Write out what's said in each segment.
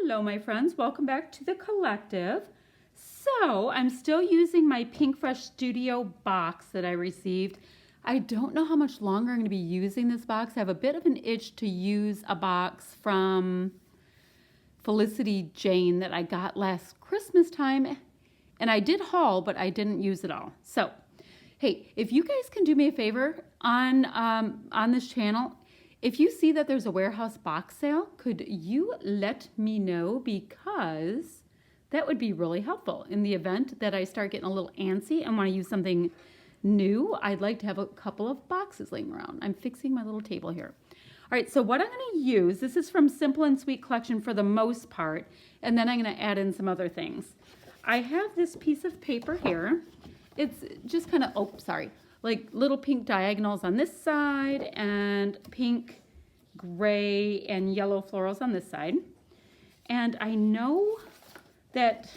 Hello, my friends. Welcome back to the collective. So, I'm still using my Pinkfresh Studio box that I received. I don't know how much longer I'm going to be using this box. I have a bit of an itch to use a box from Felicity Jane that I got last Christmas time. And I did haul, but I didn't use it all. So, hey, if you guys can do me a favor on this channel, if you see that there's a warehouse box sale, could you let me know, because that would be really helpful in the event that I start getting a little antsy and want to use something new. I'd like to have a couple of boxes laying around. I'm fixing my little table here. All right, so what I'm going to use, this is from Simple and Sweet collection for the most part, and then I'm going to add in some other things. I have this piece of paper here. It's just kind of, like little pink diagonals on this side and pink, gray, and yellow florals on this side. And I know that,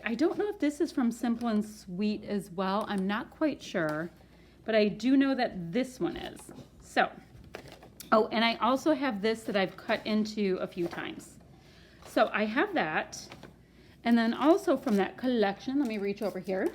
I don't know if this is from Simple and Sweet as well. I'm not quite sure, but I do know that this one is. So, oh, and I also have this that I've cut into a few times. So I have that. And then also from that collection, let me reach over here.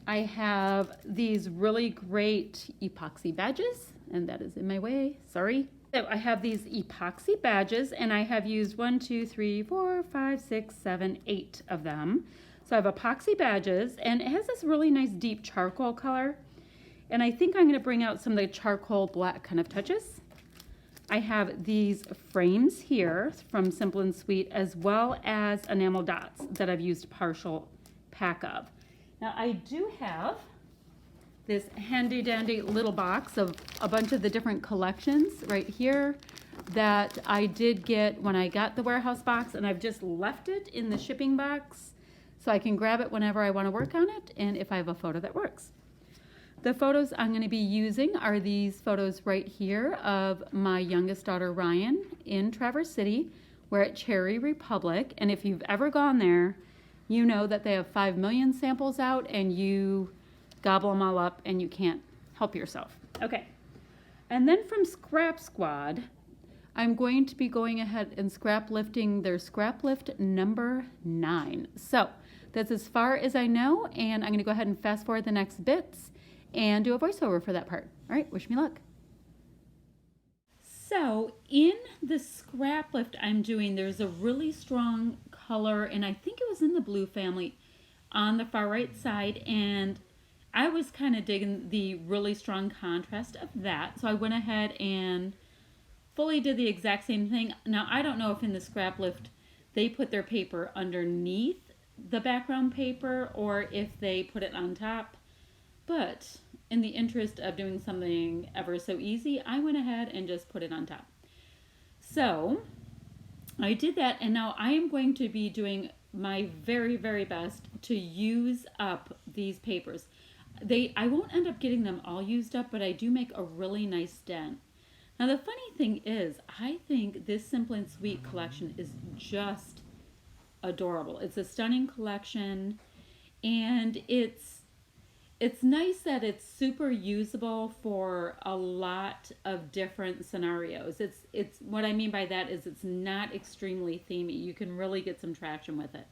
I have these really great epoxy badges, and that is in my way, sorry. So I have these epoxy badges, and I have used 1, 2, 3, 4, 5, 6, 7, 8 of them. So I have epoxy badges, and it has this really nice deep charcoal color. And I think I'm going to bring out some of the charcoal black kind of touches. I have these frames here from Simple and Sweet, as well as enamel dots that I've used a partial pack of. Now I do have this handy dandy little box of a bunch of the different collections right here that I did get when I got the warehouse box, and I've just left it in the shipping box so I can grab it whenever I want to work on it and if I have a photo that works. The photos I'm going to be using are these photos right here of my youngest daughter Ryan in Traverse City. We're at Cherry Republic, and if you've ever gone there, you know that they have 5 million samples out and you gobble them all up and you can't help yourself. Okay. And then from Scrap Squad, I'm going to be going ahead and scrap lifting their scrap lift number 9. So that's as far as I know, and I'm going to go ahead and fast forward the next bits and do a voiceover for that part. All right, wish me luck. So in the scrap lift I'm doing, there's a really strong color, and I think it was in the blue family on the far right side, and I was kind of digging the really strong contrast of that, so I went ahead and fully did the exact same thing. Now I don't know if in the scrap lift they put their paper underneath the background paper or if they put it on top, but in the interest of doing something ever so easy, I went ahead and just put it on top. So I did that, and now I am going to be doing my very, very best to use up these papers. I won't end up getting them all used up, but I do make a really nice dent. Now the funny thing is, I think this Simple and Sweet collection is just adorable. It's a stunning collection, and it's nice that it's super usable for a lot of different scenarios. It's what I mean by that is it's not extremely themey. You can really get some traction with it.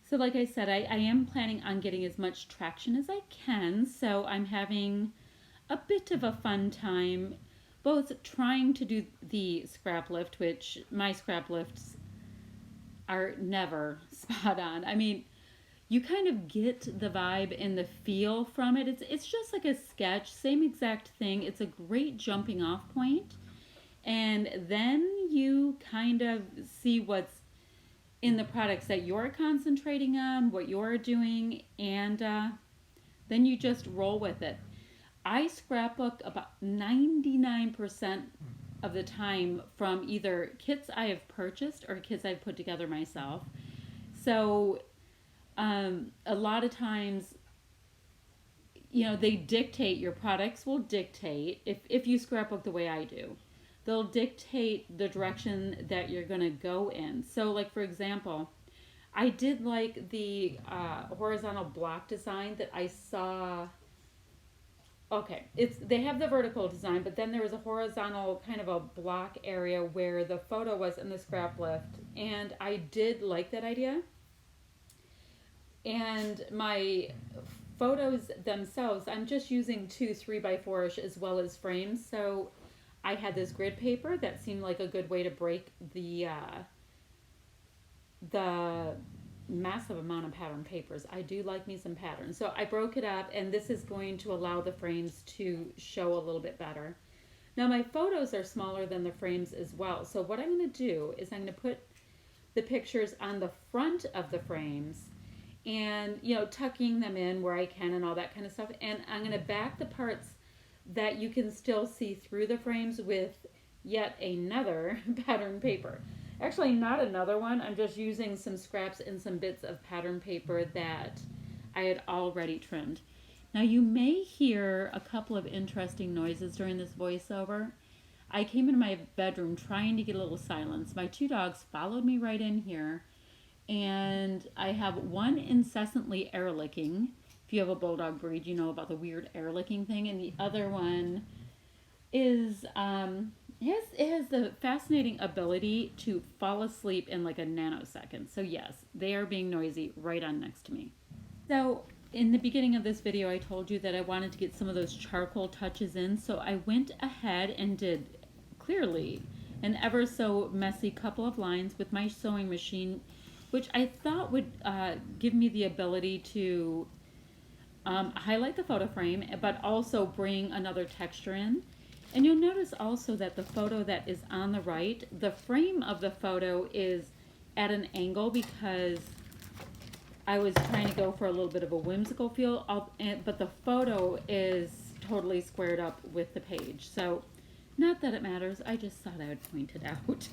So like I said, I am planning on getting as much traction as I can, so I'm having a bit of a fun time both trying to do the scrap lift, which my scrap lifts are never spot on. I mean, you kind of get the vibe and the feel from it. It's just like a sketch, same exact thing. It's a great jumping off point. And then you kind of see what's in the products that you're concentrating on, what you're doing, and then you just roll with it. I scrapbook about 99% of the time from either kits I have purchased or kits I've put together myself. So a lot of times, you know, they dictate, your products will dictate, if you scrapbook the way I do, they'll dictate the direction that you're going to go in. So like, for example, I did like the horizontal block design that I saw Okay, they have the vertical design, but then there was a horizontal kind of a block area where the photo was in the scrap lift, and I did like that idea. And my photos themselves, I'm just using two 3x4ish as well as frames. So I had this grid paper that seemed like a good way to break the massive amount of pattern papers. I do like me some patterns. So I broke it up, and this is going to allow the frames to show a little bit better. Now my photos are smaller than the frames as well. So what I'm going to do is I'm going to put the pictures on the front of the frames, and tucking them in where I can and all that kind of stuff. And I'm going to back the parts that you can still see through the frames with yet another pattern paper. Actually, not another one. I'm just using some scraps and some bits of pattern paper that I had already trimmed. Now you may hear a couple of interesting noises during this voiceover. I came into my bedroom trying to get a little silence. My two dogs followed me right in here, and I have one incessantly air licking. If you have a bulldog breed, you know about the weird air licking thing. And the other one is it has the fascinating ability to fall asleep in like a nanosecond. So yes, they are being noisy right on next to me. So in the beginning of this video, I told you that I wanted to get some of those charcoal touches in. So I went ahead and did clearly an ever so messy couple of lines with my sewing machine, which I thought would give me the ability to highlight the photo frame, but also bring another texture in. And you'll notice also that the photo that is on the right, the frame of the photo is at an angle because I was trying to go for a little bit of a whimsical feel, but the photo is totally squared up with the page. So not that it matters, I just thought I would point it out.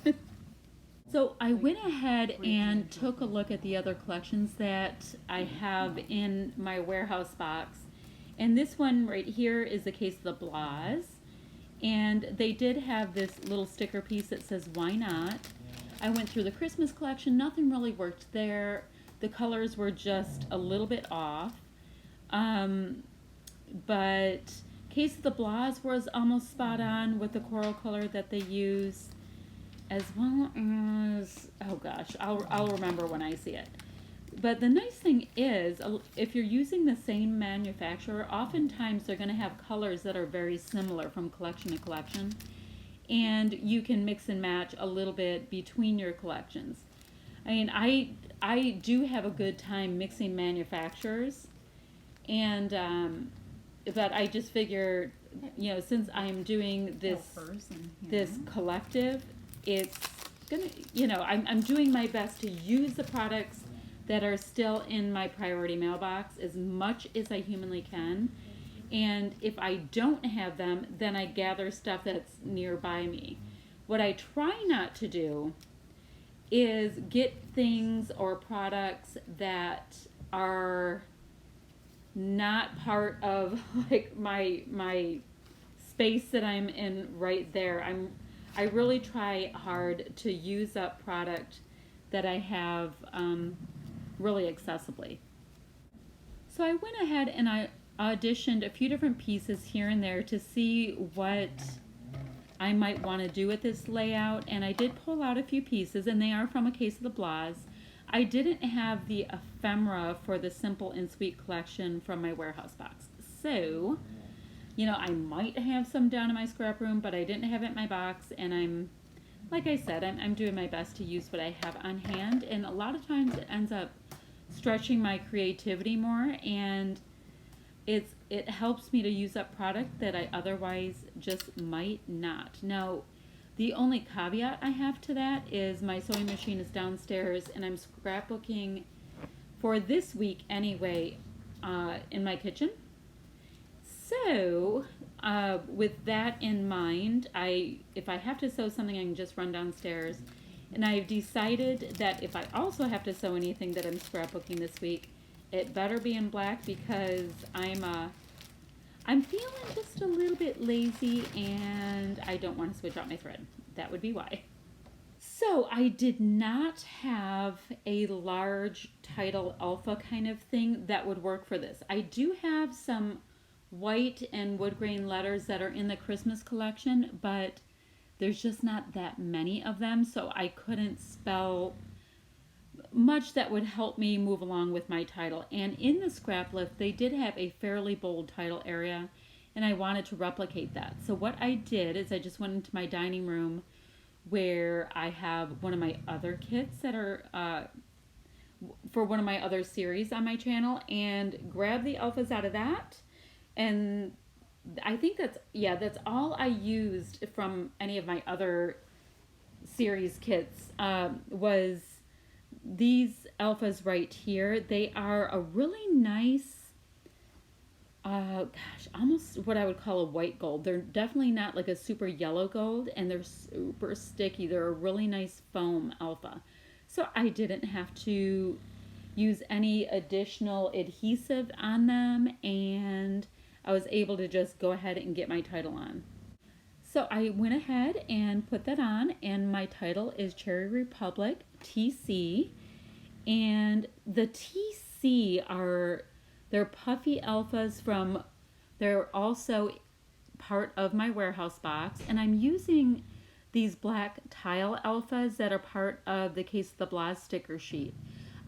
So I went ahead and took a look at the other collections that I have in my warehouse box. And this one right here is the Case of the Blahs. And they did have this little sticker piece that says, "Why not?" I went through the Christmas collection. Nothing really worked there. The colors were just a little bit off. But Case of the Blahs was almost spot on with the coral color that they use, as well as, oh gosh, I'll remember when I see it. But the nice thing is, if you're using the same manufacturer, oftentimes they're going to have colors that are very similar from collection to collection, and you can mix and match a little bit between your collections. I mean, I do have a good time mixing manufacturers, and but I just figure, since I'm doing this collective, it's gonna, I'm doing my best to use the products that are still in my priority mailbox as much as I humanly can. And if I don't have them, then I gather stuff that's nearby me. What I try not to do is get things or products that are not part of like my space that I'm in right there. I really try hard to use up product that I have really accessibly. So I went ahead and I auditioned a few different pieces here and there to see what I might want to do with this layout, and I did pull out a few pieces, and they are from a Case of the Blahs. I didn't have the ephemera for the Simple and Sweet collection from my warehouse box. So, I might have some down in my scrap room, but I didn't have it in my box, and like I said, I'm doing my best to use what I have on hand, and a lot of times it ends up stretching my creativity more, and it helps me to use up product that I otherwise just might not. Now, the only caveat I have to that is my sewing machine is downstairs, and I'm scrapbooking for this week anyway in my kitchen. So, with that in mind, if I have to sew something, I can just run downstairs. And I've decided that if I also have to sew anything that I'm scrapbooking this week, it better be in black, because I'm feeling just a little bit lazy and I don't want to switch out my thread. That would be why. So I did not have a large Title Alpha kind of thing that would work for this. I do have some white and wood grain letters that are in the Christmas collection, but there's just not that many of them, so I couldn't spell much that would help me move along with my title. And in the scrap lift, they did have a fairly bold title area, and I wanted to replicate that. So what I did is I just went into my dining room where I have one of my other kits that are for one of my other series on my channel, and grabbed the alphas out of that. And I think that's all I used from any of my other series kits, was these alphas right here. They are a really nice, almost what I would call a white gold. They're definitely not like a super yellow gold, and they're super sticky. They're a really nice foam alpha. So I didn't have to use any additional adhesive on them, and I was able to just go ahead and get my title on. So I went ahead and put that on, and my title is Cherry Republic TC. And the TC they're puffy alphas they're also part of my warehouse box. And I'm using these black tile alphas that are part of the Case of the Blas sticker sheet.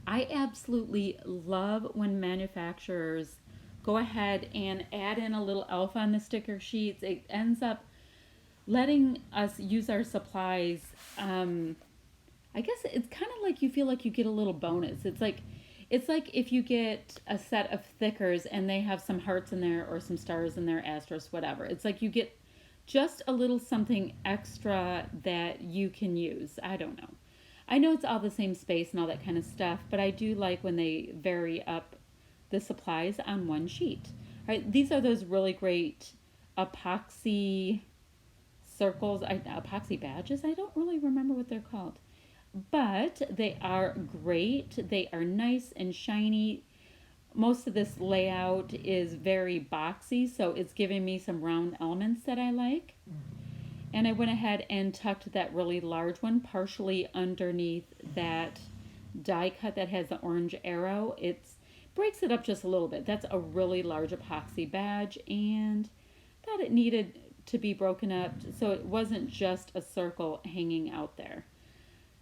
I absolutely love when manufacturers go ahead and add in a little alpha on the sticker sheets. It ends up letting us use our supplies. I guess it's kind of like you feel like you get a little bonus. It's like if you get a set of thickers and they have some hearts in there or some stars in there, asterisks, whatever. It's like you get just a little something extra that you can use. I don't know. I know it's all the same space and all that kind of stuff, but I do like when they vary up the supplies on one sheet. All right, these are those really great epoxy circles, epoxy badges. I don't really remember what they're called, but they are great. They are nice and shiny. Most of this layout is very boxy, so it's giving me some round elements that I like. And I went ahead and tucked that really large one partially underneath that die cut that has the orange arrow. It breaks it up just a little bit. That's a really large epoxy badge, and thought it needed to be broken up so it wasn't just a circle hanging out there.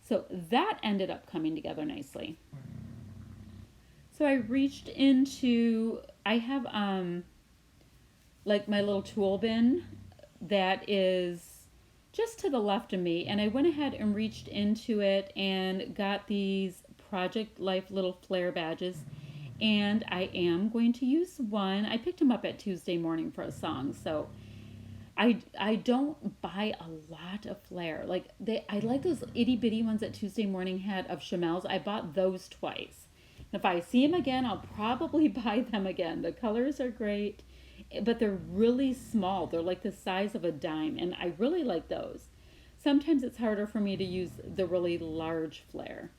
So that ended up coming together nicely. So I reached into, I have like my little tool bin that is just to the left of me, and I went ahead and reached into it and got these Project Life little flare badges, and I am going to use one. I picked them up at Tuesday morning for a song, so I don't buy a lot of flare. Like I like those itty bitty ones that Tuesday morning had of Chamel's. I bought those twice. And if I see them again, I'll probably buy them again. The colors are great, but they're really small. They're like the size of a dime, and I really like those. Sometimes it's harder for me to use the really large flare,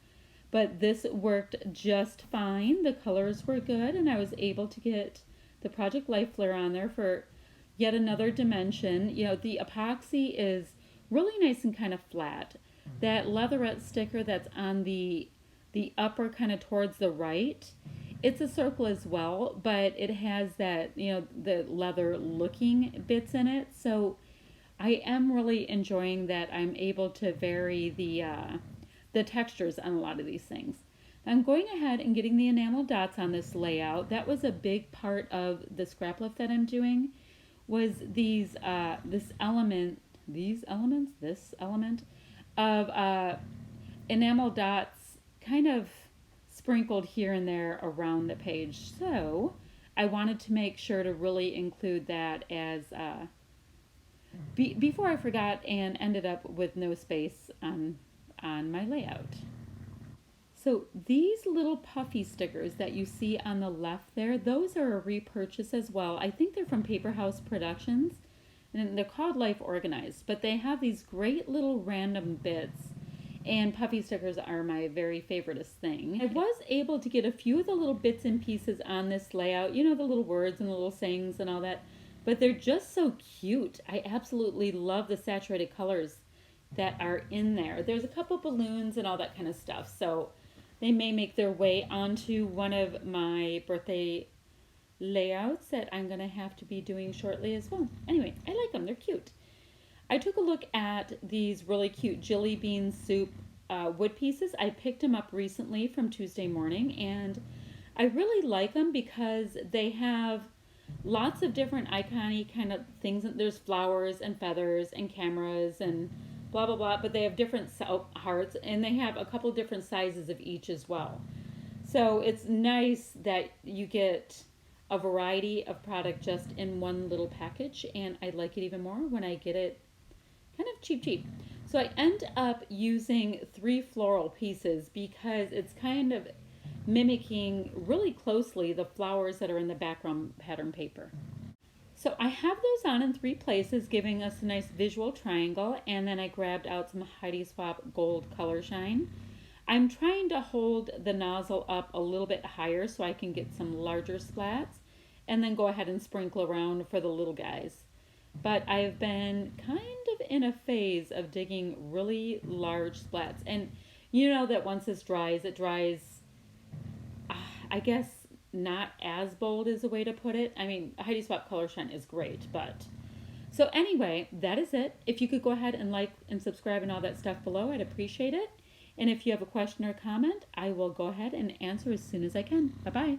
but this worked just fine. The colors were good, and I was able to get the Project Life flare on there for yet another dimension. You know, the epoxy is really nice and kind of flat. That leatherette sticker that's on the upper kind of towards the right, it's a circle as well, but it has that, you know, the leather looking bits in it. So I am really enjoying that I'm able to vary the textures on a lot of these things. I'm going ahead and getting the enamel dots on this layout. That was a big part of the scrap lift that I'm doing, was this element of enamel dots kind of sprinkled here and there around the page. So I wanted to make sure to really include that as before I forgot and ended up with no space on my layout. So these little puffy stickers that you see on the left there, those are a repurchase as well. I think they're from Paper House Productions, and they're called Life Organized, but they have these great little random bits, and puffy stickers are my very favoriteest thing. I was able to get a few of the little bits and pieces on this layout, you know, the little words and the little sayings and all that, but they're just so cute. I absolutely love the saturated colors that are in there. There's a couple balloons and all that kind of stuff, so they may make their way onto one of my birthday layouts that I'm going to have to be doing shortly as well. Anyway, I like them. They're cute. I took a look at these really cute jelly bean soup wood pieces. I picked them up recently from Tuesday Morning, and I really like them because they have lots of different iconic kind of things. There's flowers and feathers and cameras and blah blah blah, but they have different hearts, and they have a couple different sizes of each as well. So it's nice that you get a variety of product just in one little package, and I like it even more when I get it kind of cheap. So I end up using 3 floral pieces because it's kind of mimicking really closely the flowers that are in the background pattern paper. So I have those on in 3 places, giving us a nice visual triangle, and then I grabbed out some Heidi Swapp Gold Color Shine. I'm trying to hold the nozzle up a little bit higher so I can get some larger splats, and then go ahead and sprinkle around for the little guys. But I've been kind of in a phase of digging really large splats, and you know that once this dries, it dries, I guess, not as bold is a way to put it. I mean, Heidi Swapp Color Shine is great, but so anyway, that is it. If you could go ahead and like and subscribe and all that stuff below, I'd appreciate it. And if you have a question or comment, I will go ahead and answer as soon as I can. Bye bye.